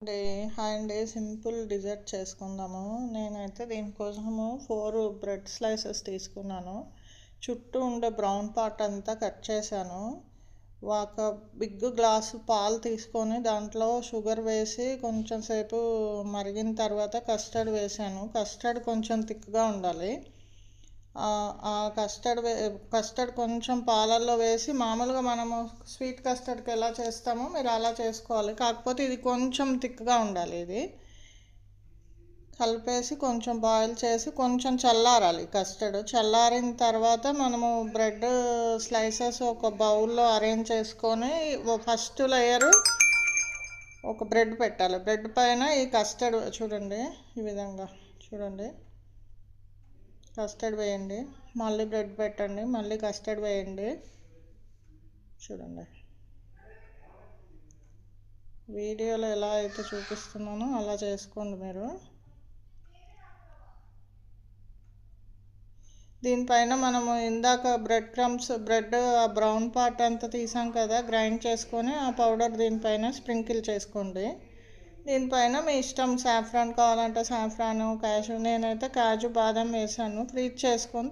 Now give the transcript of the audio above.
Hi అండి, simple desert చేసుకుందాము. నేనైతే దీనికోసము 4 బ్రెడ్ స్లైసెస్ తీసుకున్నాను. చుట్టూ ఉండే బ్రౌన్ పార్ట్ అంతా కట్ చేశాను. ఒక బిగ్ గ్లాసు పాలు తీసుకొని దాంట్లో షుగర్ వేసి కొంచెం సేపు మరిగిన తర్వాత కస్టర్డ్ వేసాను. కస్టర్డ్ కొంచెం థిక్గా ఉండాలి. కస్టర్డ్ కొంచెం పాలల్లో వేసి, మామూలుగా మనము స్వీట్ కస్టర్డ్కి ఎలా చేస్తామో మీరు అలా చేసుకోవాలి. కాకపోతే ఇది కొంచెం థిక్గా ఉండాలి. ఇది కలిపేసి కొంచెం బాయిల్ చేసి కొంచెం చల్లారాలి. కస్టర్డ్ చల్లారిన తర్వాత మనము బ్రెడ్ స్లైసెస్ ఒక బౌల్లో అరేంజ్ చేసుకొని ఫస్ట్ లేయరు ఒక బ్రెడ్ పెట్టాలి. బ్రెడ్ పైన ఈ కస్టర్డ్ చూడండి, ఈ విధంగా చూడండి, కస్టర్డ్ వేయండి. మళ్ళీ బ్రెడ్ పెట్టండి, మళ్ళీ కస్టర్డ్ వేయండి. చూడండి, వీడియోలో ఎలా అయితే చూపిస్తున్నానో అలా చేసుకోండి మీరు. దీనిపైన మనము ఇందాక బ్రెడ్ బ్రౌన్ పార్ట్ అంతా తీసాం కదా, గ్రైండ్ చేసుకొని ఆ పౌడర్ దీనిపైన స్ప్రింకిల్ చేసుకోండి. దీనిపైన మీ ఇష్టం, సాఫ్రాన్ కావాలంటే సాఫ్రాను, కాజు, నేనైతే కాజు బాదం వేసాను. ఫ్రీజ్ చేసుకొని